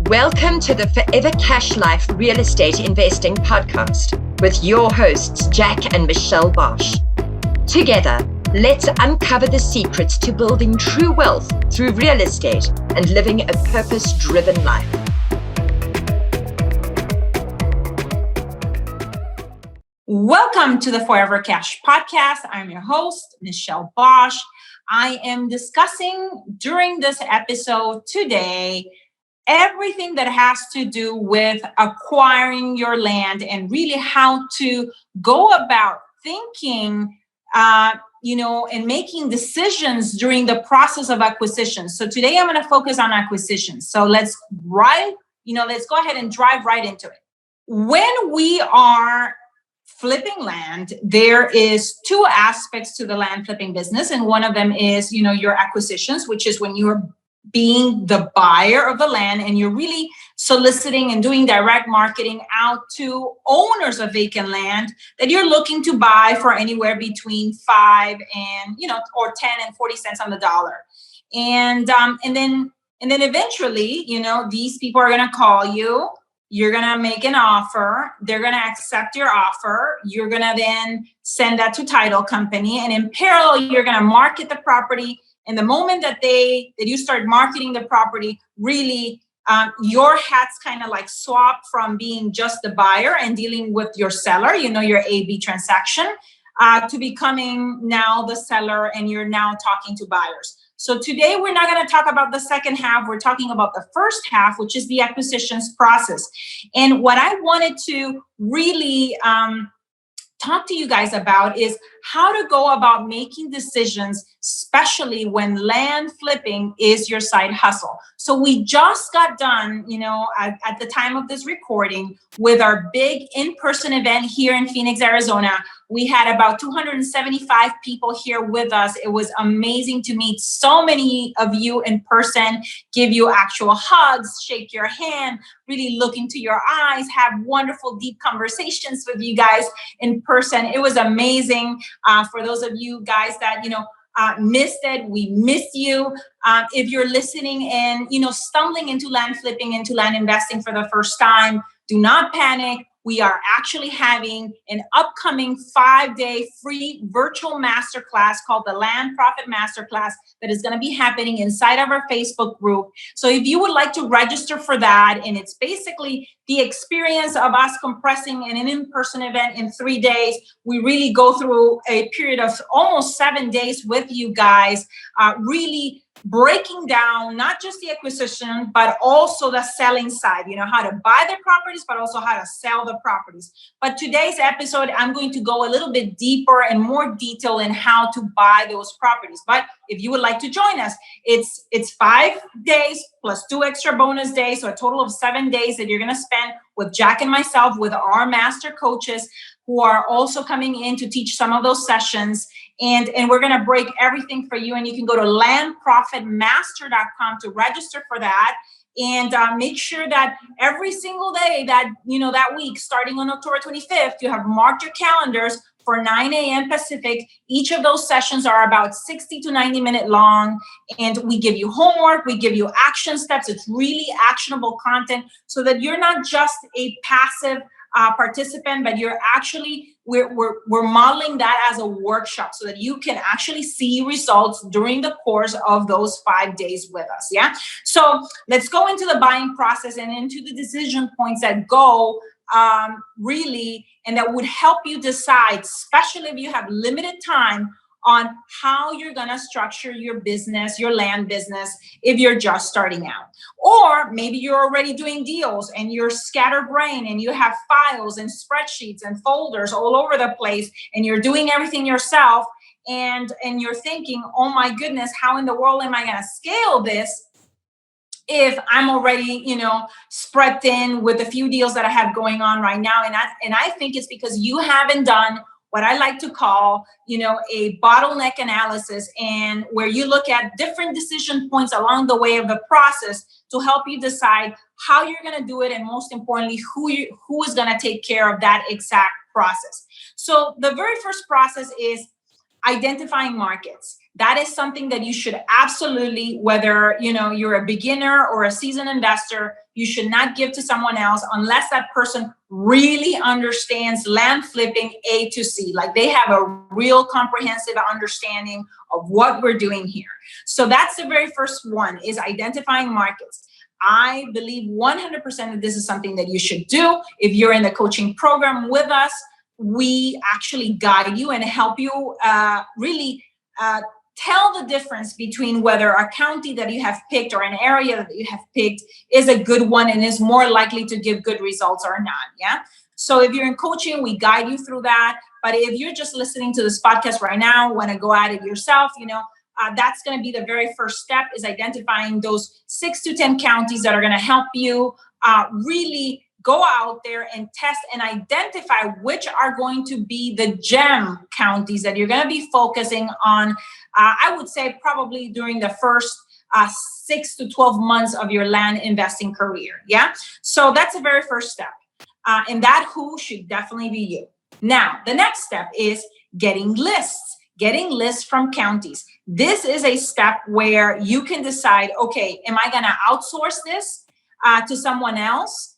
Welcome to the Forever Cash Life Real Estate Investing Podcast with your hosts, Jack and Michelle Bosch. Together, let's uncover the secrets to building true wealth through real estate and living a purpose-driven life. Welcome to the Forever Cash Podcast. I'm your host, Michelle Bosch. I am discussing during this episode today everything that has to do with acquiring your land and really how to go about thinking, and making decisions during the process of acquisition. So today I'm going to focus on acquisitions. So let's go ahead and dive right into it. When we are flipping land, there is two aspects to the land flipping business. And one of them is, your acquisitions, which is when you're being the buyer of the land and you're really soliciting and doing direct marketing out to owners of vacant land that you're looking to buy for anywhere between 5 and, or 10 and 40 cents on the dollar. And then eventually, these people are going to call you. You're going to make an offer. They're going to accept your offer. You're going to then send that to title company. And in parallel, you're going to market the property. And the moment that you start marketing the property, really, your hats kind of like swap from being just the buyer and dealing with your seller, your A/B transaction, to becoming now the seller, and you're now talking to buyers. So today we're not going to talk about the second half. We're talking about the first half, which is the acquisitions process. And what I wanted to really talk to you guys about is how to go about making decisions, especially when land flipping is your side hustle. So we just got done, at the time of this recording with our big in-person event here in Phoenix, Arizona. We had about 275 people here with us. It was amazing to meet so many of you in person, give you actual hugs, shake your hand, really look into your eyes, have wonderful, deep conversations with you guys in person. It was amazing. For those of you guys that, missed it, we miss you. If you're listening and, stumbling into land flipping, into land investing for the first time, do not panic. We are actually having an upcoming 5-day free virtual masterclass called the Land Profit Masterclass that is going to be happening inside of our Facebook group. So if you would like to register for that, and it's basically the experience of us compressing an in-person event in 3 days, we really go through a period of almost 7 days with you guys, really breaking down not just the acquisition, but also the selling side, how to buy the properties, but also how to sell the properties. But today's episode, I'm going to go a little bit deeper and more detail in how to buy those properties. But if you would like to join us, it's 5 days plus 2 extra bonus days. So a total of 7 days that you're going to spend with Jack and myself, with our master coaches who are also coming in to teach some of those sessions. And we're going to break everything for you. And you can go to landprofitmaster.com to register for that. And make sure that every single day that, that week, starting on October 25th, you have marked your calendars for 9 a.m. Pacific. Each of those sessions are about 60 to 90 minutes long. And we give you homework. We give you action steps. It's really actionable content so that you're not just a passive participant, but you're actually, we're modeling that as a workshop so that you can actually see results during the course of those 5 days with us. Yeah. So let's go into the buying process and into the decision points that go really, and that would help you decide, especially if you have limited time, on how you're going to structure your business, your land business, if you're just starting out. Or maybe you're already doing deals and you're scatterbrained and you have files and spreadsheets and folders all over the place and you're doing everything yourself, and you're thinking, oh my goodness, how in the world am I going to scale this if I'm already, spread thin with the few deals that I have going on right now? And I think it's because you haven't done what I like to call, a bottleneck analysis, and where you look at different decision points along the way of the process to help you decide how you're going to do it, and most importantly, who is going to take care of that exact process. So the very first process is identifying markets. That is something that you should absolutely, whether you're a beginner or a seasoned investor, you should not give to someone else unless that person really understands land flipping A to C. Like they have a real comprehensive understanding of what we're doing here. So that's the very first one, is identifying markets. I believe 100% that this is something that you should do. If you're in the coaching program with us, we actually guide you and help you really tell the difference between whether a county that you have picked or an area that you have picked is a good one and is more likely to give good results or not. Yeah. So if you're in coaching, we guide you through that. But if you're just listening to this podcast right now, want to go at it yourself, that's going to be the very first step, is identifying those 6 to 10 counties that are going to help you really go out there and test and identify which are going to be the gem counties that you're going to be focusing on. I would say probably during the first 6 to 12 months of your land investing career. Yeah. So that's the very first step. And that who should definitely be you. Now, the next step is getting lists from counties. This is a step where you can decide, okay, am I going to outsource this to someone else?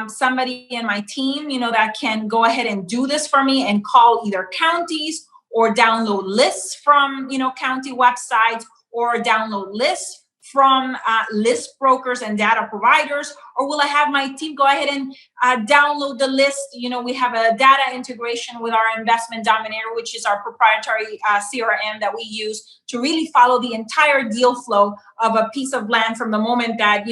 Somebody in my team, that can go ahead and do this for me and call either counties or download lists from, county websites, or download lists from list brokers and data providers? Or will I have my team go ahead and download the list? We have a data integration with our Investment Dominator, which is our proprietary CRM that we use to really follow the entire deal flow of a piece of land from the moment that,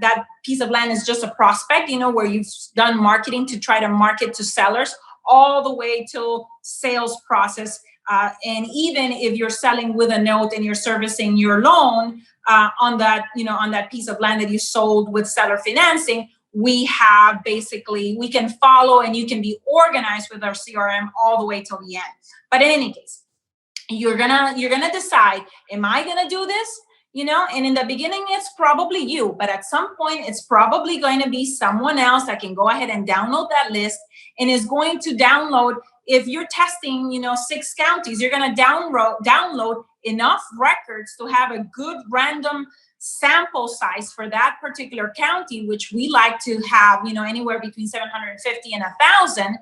that piece of land is just a prospect, where you've done marketing to try to market to sellers, all the way till sales process. And even if you're selling with a note and you're servicing your loan on that piece of land that you sold with seller financing, we can follow, and you can be organized with our CRM all the way till the end. But in any case, you're gonna decide, am I gonna do this? And in the beginning, it's probably you, but at some point, it's probably going to be someone else that can go ahead and download that list and is going to download. If you're testing, 6 counties, you're going to download enough records to have a good random sample size for that particular county, which we like to have, anywhere between 750 and 1,000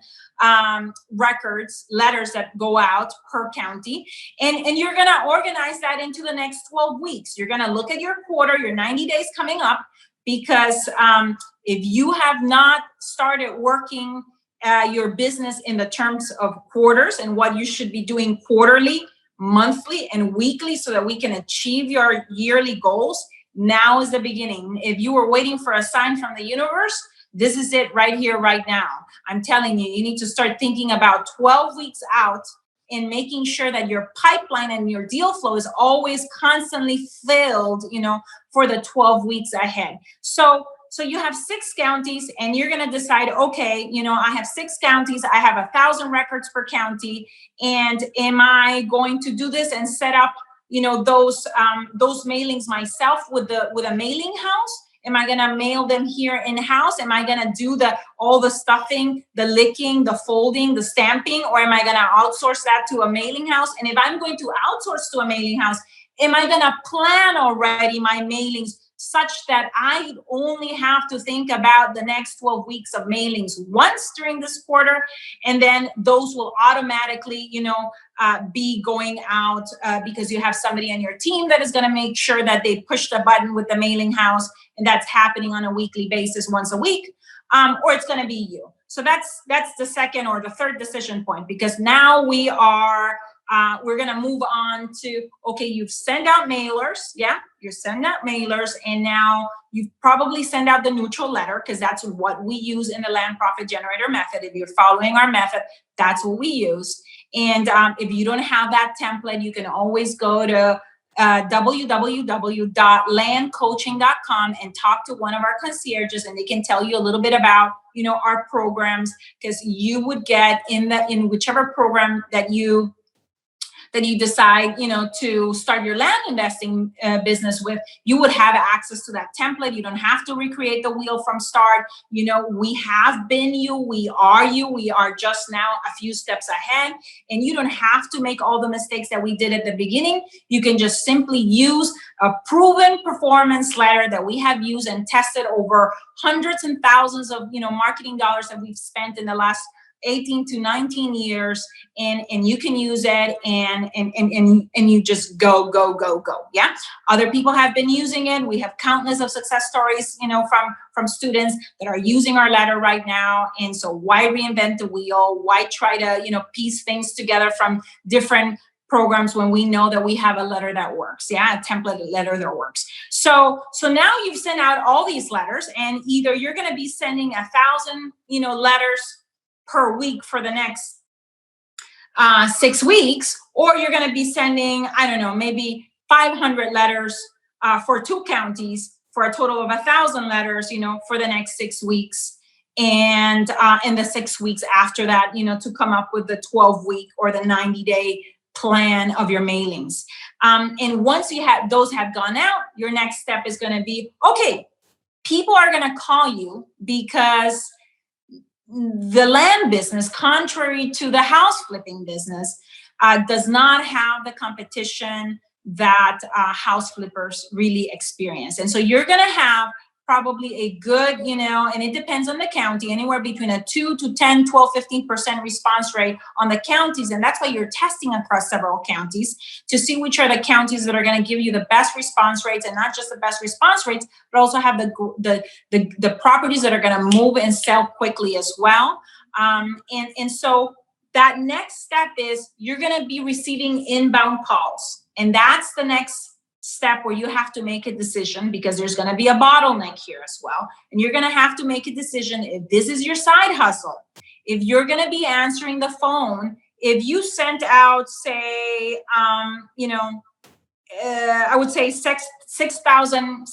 letters that go out per county. And you're going to organize that into the next 12 weeks. You're going to look at your quarter, your 90 days coming up, because if you have not started working your business in the terms of quarters and what you should be doing quarterly, monthly, and weekly so that we can achieve your yearly goals, now is the beginning. If you were waiting for a sign from the universe, this is it right here, right now. I'm telling you, you need to start thinking about 12 weeks out and making sure that your pipeline and your deal flow is always constantly filled, for the 12 weeks ahead. So you have 6 counties, and you're going to decide, okay, I have 6 counties. I have 1,000 records per county. And am I going to do this and set up, those mailings myself with a mailing house? Am I going to mail them here in-house? Am I going to do all the stuffing, the licking, the folding, the stamping, or am I going to outsource that to a mailing house? And if I'm going to outsource to a mailing house, am I going to plan already my mailings such that I only have to think about the next 12 weeks of mailings once during this quarter, and then those will automatically, be going out because you have somebody on your team that is going to make sure that they push the button with the mailing house, and that's happening on a weekly basis, once a week, or it's going to be you. So that's the second or the third decision point, because now we're going to move on to, okay, you've sent out mailers. Yeah, you send out mailers. And now you've probably sent out the neutral letter, because that's what we use in the Land Profit Generator method. If you're following our method, that's what we use. And if you don't have that template, you can always go to www.landcoaching.com and talk to one of our concierges, and they can tell you a little bit about, our programs, because you would get in whichever program that you that you decide, to start your land investing business with, you would have access to that template. You don't have to recreate the wheel from start. We have been you, we are just now a few steps ahead, and you don't have to make all the mistakes that we did at the beginning. You can just simply use a proven performance letter that we have used and tested over hundreds and thousands of, marketing dollars that we've spent in the last 18 to 19 years, and you can use it and you just go. Yeah. Other people have been using it. We have countless of success stories, from students that are using our letter right now. And so why reinvent the wheel? Why try to, piece things together from different programs when we know that we have a letter that works? Yeah, a template letter that works. So now you've sent out all these letters, and either you're going to be sending 1,000, letters per week for the next 6 weeks, or you're going to be sending, I don't know, maybe 500 letters for 2 counties for a total of 1,000 letters, for the next 6 weeks. And in the 6 weeks after that, to come up with the 12-week or the 90-day plan of your mailings. And once those have gone out, your next step is going to be, okay, people are going to call you because the land business, contrary to the house flipping business, does not have the competition that house flippers really experience. And so you're going to have probably a good, and it depends on the county, anywhere between a 2 to 10, 12, 15% response rate on the counties. And that's why you're testing across several counties to see which are the counties that are going to give you the best response rates, and not just the best response rates, but also have the properties that are going to move and sell quickly as well. And so that next step is you're going to be receiving inbound calls. And that's the next step where you have to make a decision, because there's going to be a bottleneck here as well. And you're going to have to make a decision if this is your side hustle, if you're going to be answering the phone, if you sent out, say, I would say 6,000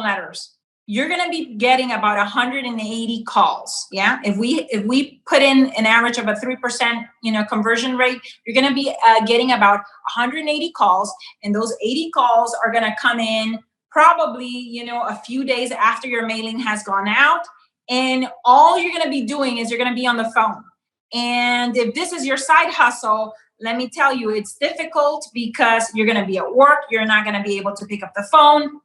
letters, you're going to be getting about 180 calls. Yeah. If we put in an average of a 3%, conversion rate, you're going to be getting about 180 calls. And those 80 calls are going to come in probably, a few days after your mailing has gone out. And all you're going to be doing is you're going to be on the phone. And if this is your side hustle, let me tell you, it's difficult because you're going to be at work. You're not going to be able to pick up the phone.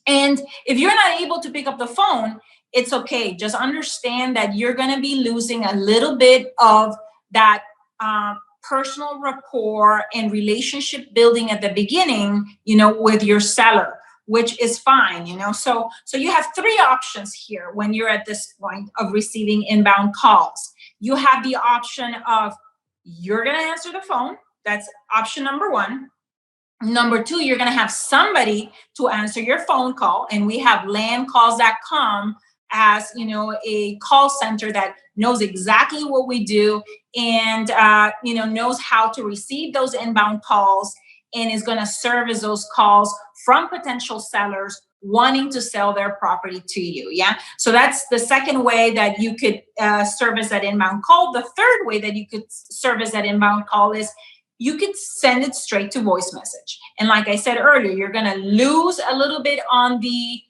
And if you're not able to pick up the phone, it's okay. Just understand that you're going to be losing a little bit of that personal rapport and relationship building at the beginning, with your seller, which is fine, So you have 3 options here when you're at this point of receiving inbound calls. You have the option of you're going to answer the phone. That's option number 1. Number 2, you're going to have somebody to answer your phone call. And we have landcalls.com as, a call center that knows exactly what we do and, knows how to receive those inbound calls and is going to service those calls from potential sellers wanting to sell their property to you. Yeah. So that's the second way that you could service that inbound call. The third way that you could service that inbound call is you could send it straight to voice message. And like I said earlier, you're going to lose a little bit on the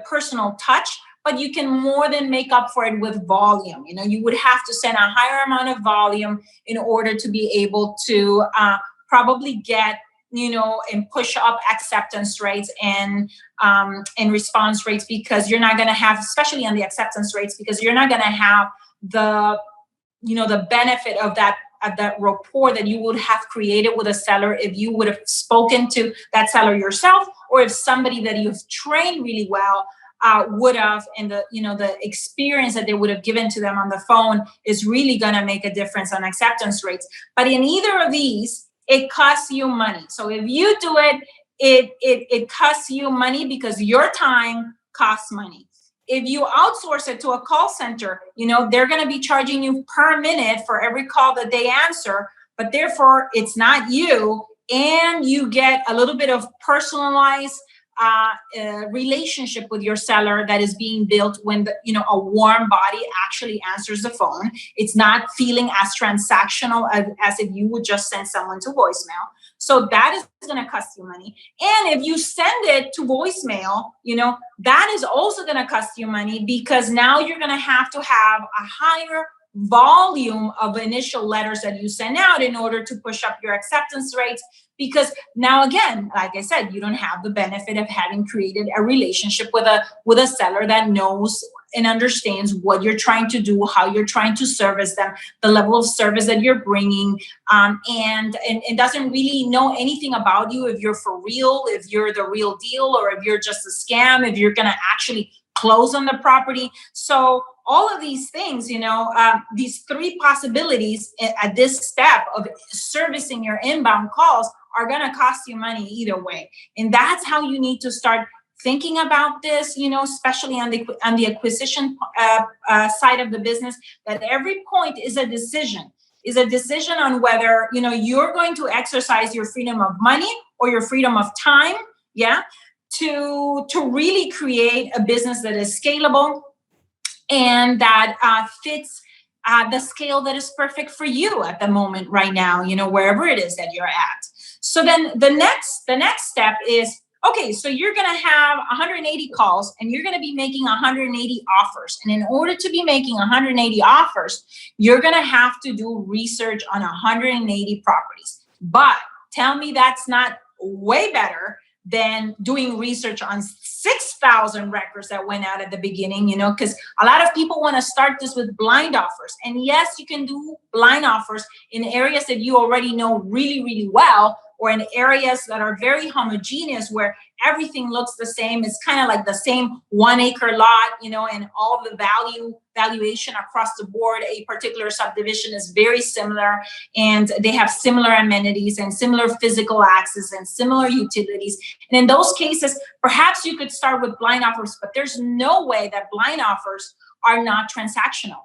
personal touch, but you can more than make up for it with volume. You would have to send a higher amount of volume in order to be able to probably get, and push up acceptance rates and response rates, because you're not going to have, especially on the acceptance rates, because you're not going to have the benefit of that rapport that you would have created with a seller if you would have spoken to that seller yourself, or if somebody that you've trained really well would have, and the experience that they would have given to them on the phone is really going to make a difference on acceptance rates. But in either of these, it costs you money. So if you do it costs you money because your time costs money. If you outsource it to a call center, they're going to be charging you per minute for every call that they answer, but therefore it's not you, and you get a little bit of personalized relationship with your seller that is being built when a warm body actually answers the phone. It's not feeling as transactional as if you would just send someone to voicemail. So that is going to cost you money. And if you send it to voicemail, that is also going to cost you money, because now you're going to have a higher volume of initial letters that you send out in order to push up your acceptance rates. Because now, again, like I said, you don't have the benefit of having created a relationship with a seller that knows and understands what you're trying to do, how you're trying to service them, the level of service that you're bringing, and doesn't really know anything about you, if you're for real, if you're the real deal, or if you're just a scam, if you're going to actually close on the property. So all of these things, these three possibilities at this step of servicing your inbound calls are going to cost you money either way. And that's how you need to start thinking about this, especially on the acquisition side of the business, that every point is a decision on whether, you're going to exercise your freedom of money or your freedom of time, to really create a business that is scalable and that fits the scale that is perfect for you at the moment right now, wherever it is that you're at. So then the next step is, okay, so you're going to have 180 calls and you're going to be making 180 offers. And in order to be making 180 offers, you're going to have to do research on 180 properties. But tell me that's not way better than doing research on 6,000 records that went out at the beginning, because a lot of people want to start this with blind offers. And yes, you can do blind offers in areas that you already know really, really well, or in areas that are very homogeneous where everything looks the same. It's kind of like the same 1 acre lot, and all the valuation across the board, a particular subdivision is very similar, and they have similar amenities and similar physical access and similar utilities. And in those cases, perhaps you could start with blind offers, but there's no way that blind offers are not transactional.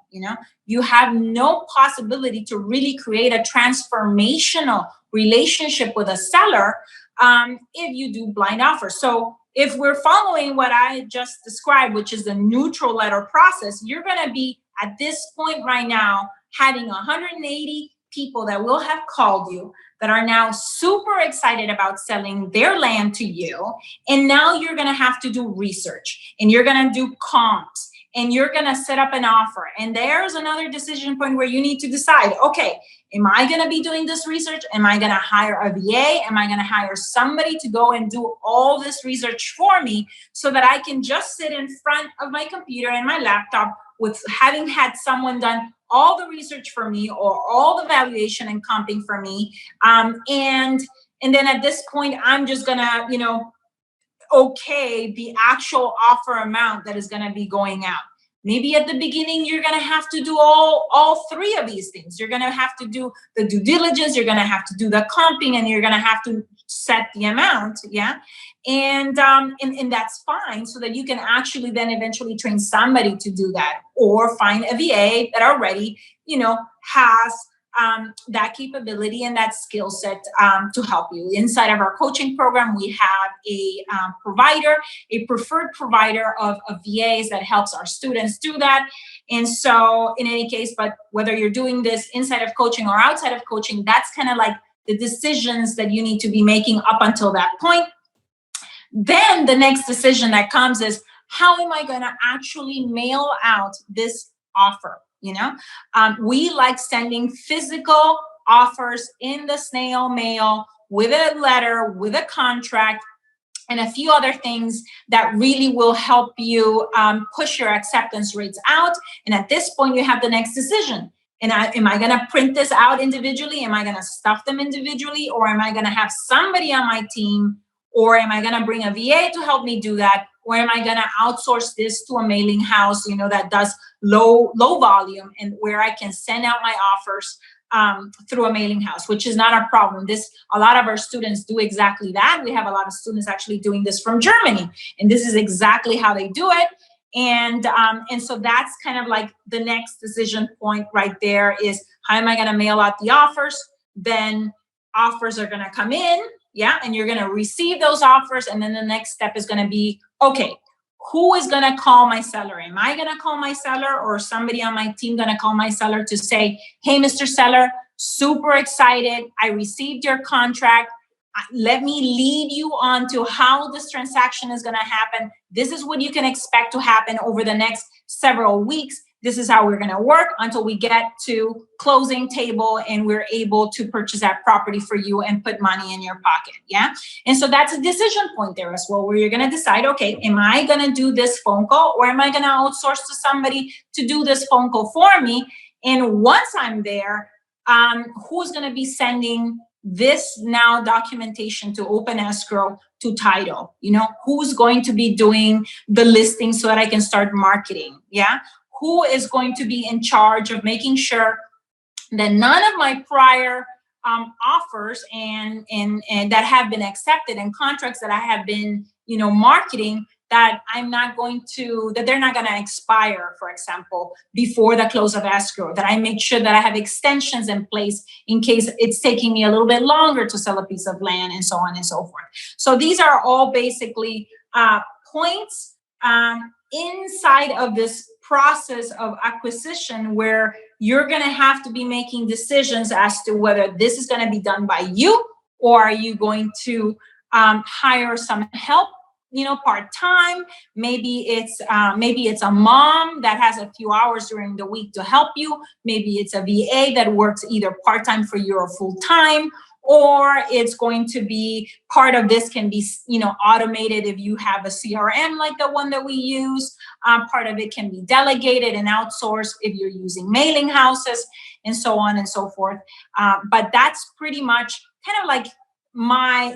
You have no possibility to really create a transformational relationship with a seller if you do blind offers. So if we're following what I just described, which is the neutral letter process, you're going to be at this point right now having 180 people that will have called you that are now super excited about selling their land to you. And now you're going to have to do research, and you're going to do comps, and you're going to set up an offer. And there's another decision point where you need to decide, okay, am I going to be doing this research? Am I going to hire a VA? Am I going to hire somebody to go and do all this research for me so that I can just sit in front of my computer and my laptop with having had someone done all the research for me, or all the valuation and comping for me? And then at this point, I'm just going to, okay, the actual offer amount that is going to be going out. Maybe at the beginning, you're going to have to do all three of these things. You're going to have to do the due diligence, you're going to have to do the comping, and you're going to have to set the amount. And that's fine, so that you can actually then eventually train somebody to do that, or find a VA that already, has that capability and that skill set to help you. Inside of our coaching program, we have a preferred provider of VAs that helps our students do that. And so in any case, but whether you're doing this inside of coaching or outside of coaching, that's kind of like the decisions that you need to be making up until that point. Then the next decision that comes is, how am I going to actually mail out this offer? We like sending physical offers in the snail mail with a letter, with a contract, and a few other things that really will help you push your acceptance rates out. And at this point, you have the next decision. And am I going to print this out individually? Am I going to stuff them individually? Or am I going to have somebody on my team? Or am I going to bring a VA to help me do that? Or am I going to outsource this to a mailing house, that does low volume, and where I can send out my offers through a mailing house, which is not a problem. A lot of our students do exactly that. We have a lot of students actually doing this from Germany, and this is exactly how they do it. And so that's kind of like the next decision point right there is, how am I going to mail out the offers? Then offers are going to come in. Yeah. And you're going to receive those offers. And then the next step is going to be, okay, who is going to call my seller? Am I going to call my seller, or somebody on my team going to call my seller to say, hey, Mr. Seller, super excited. I received your contract. Let me lead you on to how this transaction is going to happen. This is what you can expect to happen over the next several weeks. This is how we're going to work until we get to closing table and we're able to purchase that property for you and put money in your pocket. Yeah. And so that's a decision point there as well, where you're going to decide, okay, am I going to do this phone call, or am I going to outsource to somebody to do this phone call for me? And once I'm there, who's going to be sending this now documentation to open escrow to title? Who's going to be doing the listing so that I can start marketing? Yeah. Who is going to be in charge of making sure that none of my prior offers and that have been accepted, and contracts that I have been marketing, that they're not going to expire, for example, before the close of escrow, that I make sure that I have extensions in place in case it's taking me a little bit longer to sell a piece of land, and so on and so forth. So these are all basically points inside of this process of acquisition, where you're going to have to be making decisions as to whether this is going to be done by you, or are you going to hire some help, part-time. Maybe it's a mom that has a few hours during the week to help you. Maybe it's a VA that works either part-time for you or full-time. Or it's going to be, part of this can be, automated if you have a CRM like the one that we use. Part of it can be delegated and outsourced if you're using mailing houses, and so on and so forth. But that's pretty much kind of like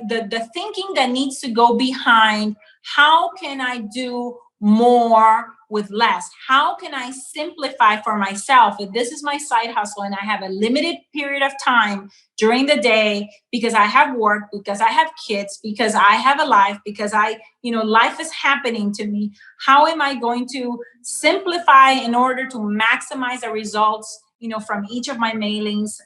the thinking that needs to go behind. How can I do more with less? How can I simplify for myself? If this is my side hustle and I have a limited period of time during the day, because I have work, because I have kids, because I have a life, because life is happening to me, how am I going to simplify in order to maximize the results, from each of my mailings,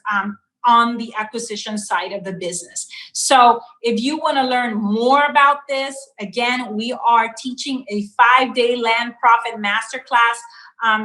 on the acquisition side of the business? So if you want to learn more about this, again, we are teaching a 5-day Land Profit Masterclass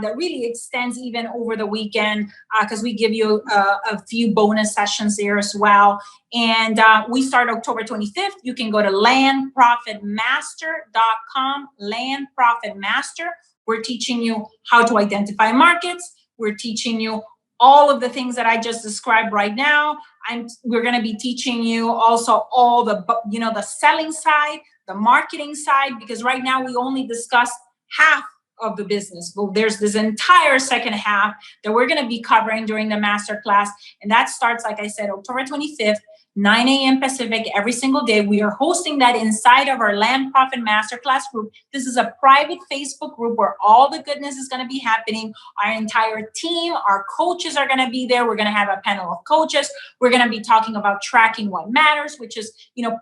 that really extends even over the weekend, because we give you a few bonus sessions there as well. And we start October 25th. You can go to landprofitmaster.com, Land Profit Master. We're teaching you how to identify markets. We're teaching you all of the things that I just described right now. We're going to be teaching you also all the selling side, the marketing side, because right now we only discussed half of the business. Well, there's this entire second half that we're going to be covering during the masterclass. And that starts, like I said, October 25th, 9 a.m. Pacific, every single day. We are hosting that inside of our Land Profit Masterclass group. This is a private Facebook group where all the goodness is going to be happening. Our entire team, our coaches are going to be there. We're going to have a panel of coaches. We're going to be talking about tracking what matters, which is,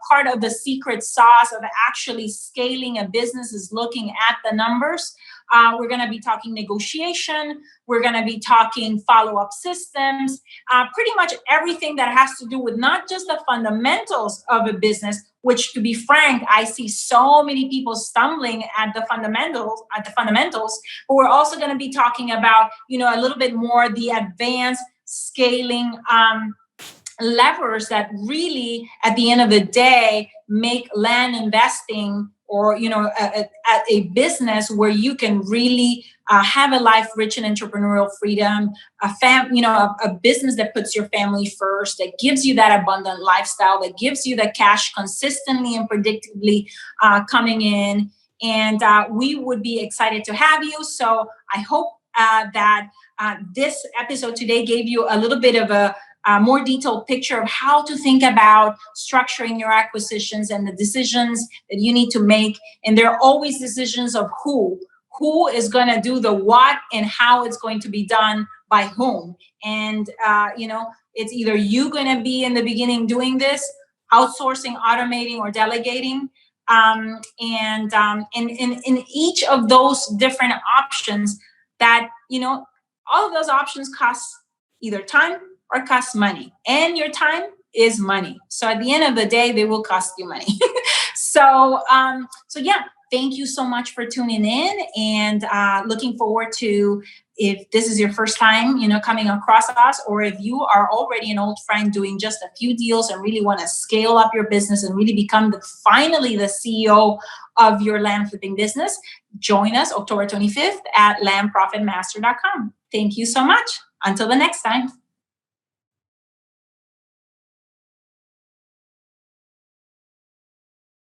part of the secret sauce of actually scaling a business, is looking at the numbers. We're going to be talking negotiation. We're going to be talking follow-up systems, pretty much everything that has to do with not just the fundamentals of a business, which, to be frank, I see so many people stumbling at the fundamentals, but we're also going to be talking about, a little bit more the advanced scaling levers that really, at the end of the day, make land investing, or a business where you can really have a life rich in entrepreneurial freedom, a business that puts your family first, that gives you that abundant lifestyle, that gives you the cash consistently and predictably coming in. And we would be excited to have you. So I hope that this episode today gave you a little bit of a more detailed picture of how to think about structuring your acquisitions and the decisions that you need to make. And there are always decisions of who is going to do the what and how it's going to be done by whom. And, it's either you going to be in the beginning doing this, outsourcing, automating, or delegating. And in each of those different options that, all of those options cost either time or cost money. And your time is money. So at the end of the day, they will cost you money. So yeah, thank you so much for tuning in, and looking forward to, if this is your first time, coming across us, or if you are already an old friend doing just a few deals and really want to scale up your business and really become finally the CEO of your land flipping business, join us October 25th at landprofitmaster.com. Thank you so much. Until the next time.